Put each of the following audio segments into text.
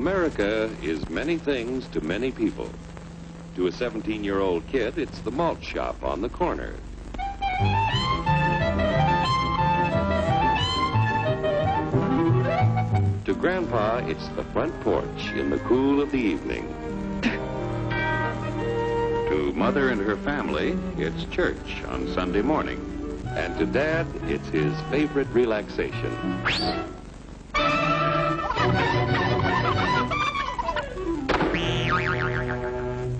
America is many things to many people. To a 17-year-old kid, it's the malt shop on the corner. To Grandpa, it's the front porch in the cool of the evening. To Mother and her family, it's church on Sunday morning. And to Dad, it's his favorite relaxation.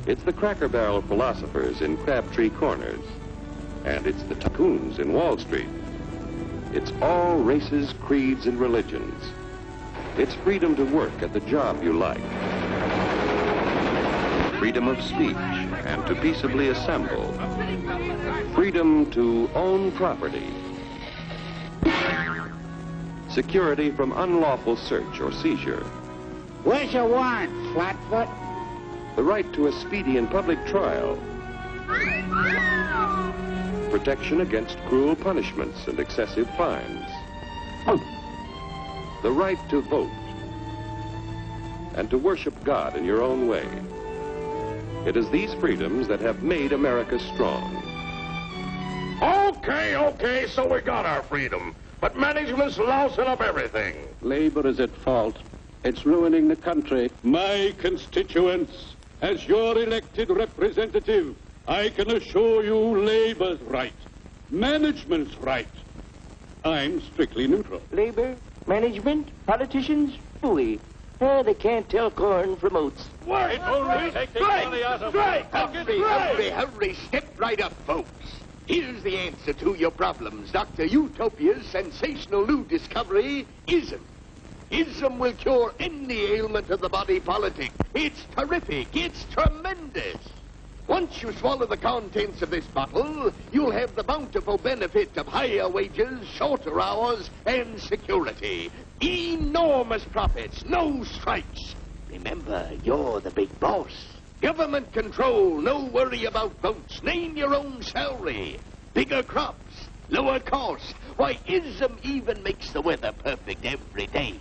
It's the Cracker Barrel philosophers in Crabtree Corners. And it's the tycoons in Wall Street. It's all races, creeds, and religions. It's freedom to work at the job you like. Freedom of speech and to peaceably assemble. Freedom to own property. Security from unlawful search or seizure. Where's your warrant, Flatfoot? The right to a speedy and public trial. Protection against cruel punishments and excessive fines. The right to vote. And to worship God in your own way. It is these freedoms that have made America strong. Okay, so we got our freedom. But management's lousing up everything. Labor is at fault. It's ruining the country. My constituents, as your elected representative, I can assure you Labor's right. Management's right. I'm strictly neutral. Labor, management, politicians, hooey. They can't tell corn from oats. Wait, Hurry, step right up, folks. Here's the answer to your problems. Dr. Utopia's sensational new discovery, ism. Ism will cure any ailment of the body politic. It's terrific. It's tremendous. Once you swallow the contents of this bottle, you'll have the bountiful benefit of higher wages, shorter hours, and security. Enormous profits, no strikes. Remember, you're the big boss. Government control, no worry about votes. Name your own salary. Bigger crops, lower costs. Why, ism even makes the weather perfect every day.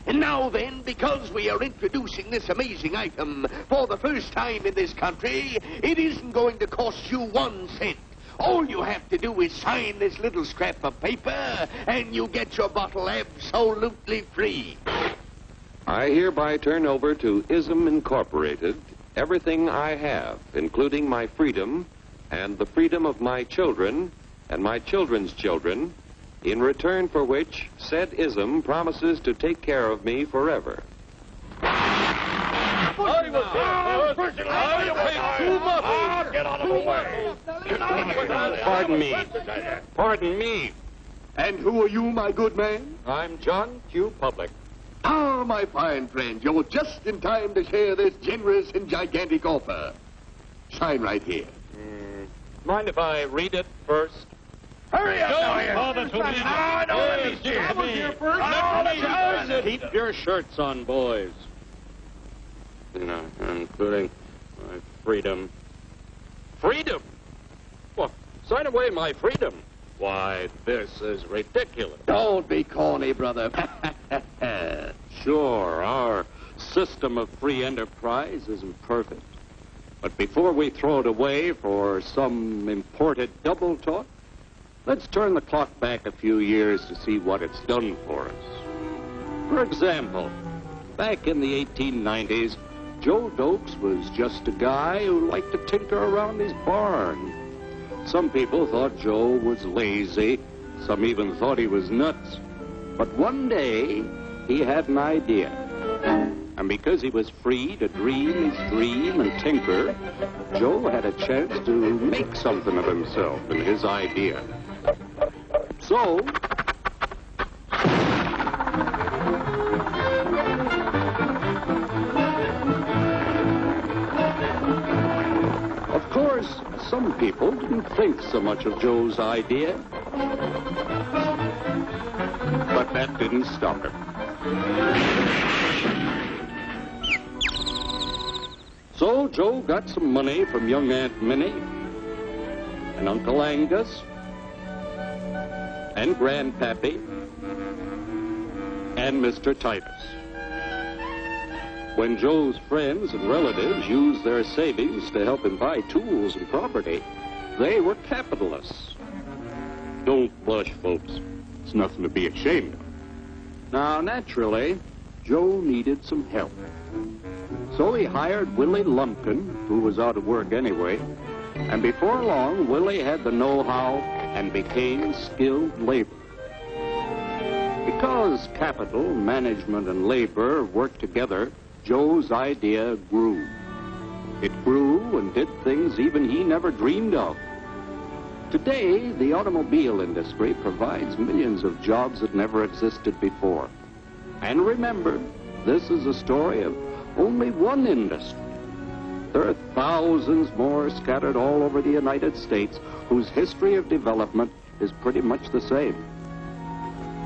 And now then, because we are introducing this amazing item for the first time in this country, it isn't going to cost you 1 cent. All you have to do is sign this little scrap of paper, and you get your bottle absolutely free. I hereby turn over to Ism Incorporated everything I have, including my freedom and the freedom of my children and my children's children, in return for which said ism promises to take care of me forever. Get out of the way. Pardon me. And who are you, my good man? I'm John Q. Public. Ah, my fine friend, you're just in time to share this generous and gigantic offer. Sign right here. Mind if I read it first? Hurry up, Keep your shirts on, boys. Including my freedom. Freedom? What? Sign away my freedom? Why, this is ridiculous. Don't be corny, brother. Sure, our system of free enterprise isn't perfect. But before we throw it away for some imported double talk, let's turn the clock back a few years to see what it's done for us. For example, back in the 1890s, Joe Dokes was just a guy who liked to tinker around his barn. Some people thought Joe was lazy. Some even thought he was nuts. But one day, he had an idea. And because he was free to dream his dream and tinker, Joe had a chance to make something of himself and his idea. So, of course, some people didn't think so much of Joe's idea. But that didn't stop him. So Joe got some money from young Aunt Minnie and Uncle Angus and Grandpappy and Mr. Titus. When Joe's friends and relatives used their savings to help him buy tools and property, they were capitalists. Don't blush, folks. It's nothing to be ashamed of. Now, naturally, Joe needed some help. So he hired Willie Lumpkin, who was out of work anyway, and before long, Willie had the know-how and became skilled labor. Because capital, management, and labor worked together, Joe's idea grew. It grew and did things even he never dreamed of. Today, the automobile industry provides millions of jobs that never existed before. And remember, this is a story of only one industry. There are thousands more scattered all over the United States whose history of development is pretty much the same.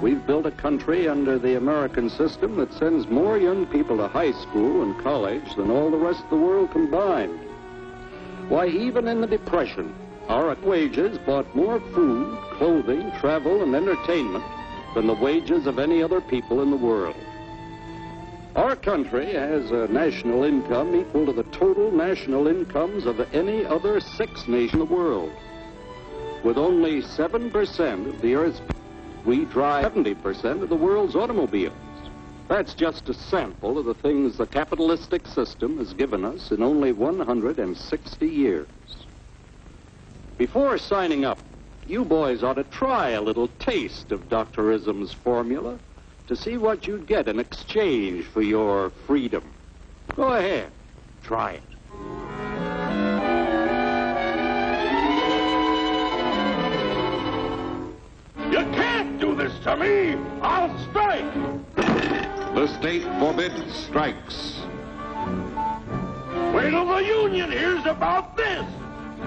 We've built a country under the American system that sends more young people to high school and college than all the rest of the world combined. Why, even in the Depression, our wages bought more food, clothing, travel, and entertainment than the wages of any other people in the world. Our country has a national income equal to the total national incomes of any other 6 nations in the world. With only 7% of the Earth's people, we drive 70% of the world's automobiles. That's just a sample of the things the capitalistic system has given us in only 160 years. Before signing up, you boys ought to try a little taste of Dr. Ism's formula to see what you'd get in exchange for your freedom. Go ahead, try it. You can't do this to me! I'll strike! The state forbids strikes. Wait till the union hears about this!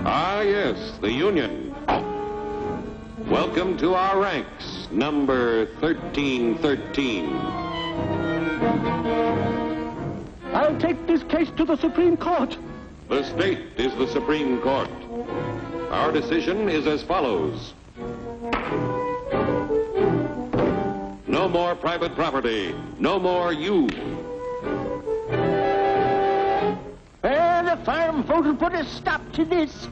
Ah, yes, the Union. Welcome to our ranks, number 1313. I'll take this case to the Supreme Court. The state is the Supreme Court. Our decision is as follows. No more private property. No more you. The farm folks will put a stop to this.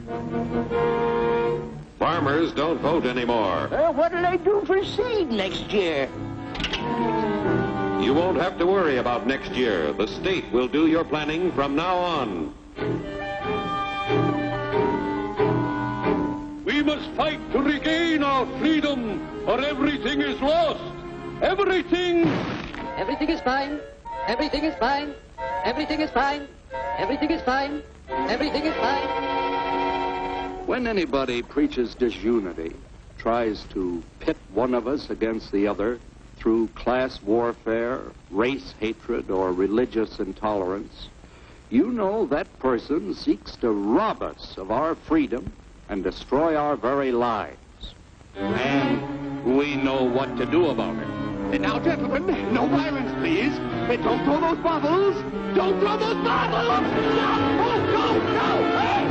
Farmers don't vote anymore. What'll they do for seed next year? You won't have to worry about next year. The state will do your planning from now on. We must fight to regain our freedom, or everything is lost. Everything! Everything is fine. Everything is fine. Everything is fine. Everything is fine. Everything is fine. When anybody preaches disunity, tries to pit one of us against the other through class warfare, race hatred, or religious intolerance, you know that person seeks to rob us of our freedom and destroy our very lives. And we know what to do about it. Now, gentlemen, no violence, please. Don't throw those bottles. Don't throw those bottles. No! No! No! Hey!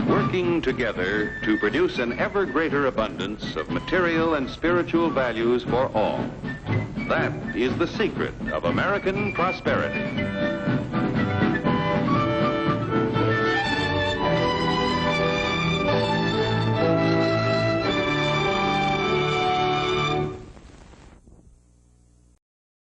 Working together to produce an ever greater abundance of material and spiritual values for all. That is the secret of American prosperity.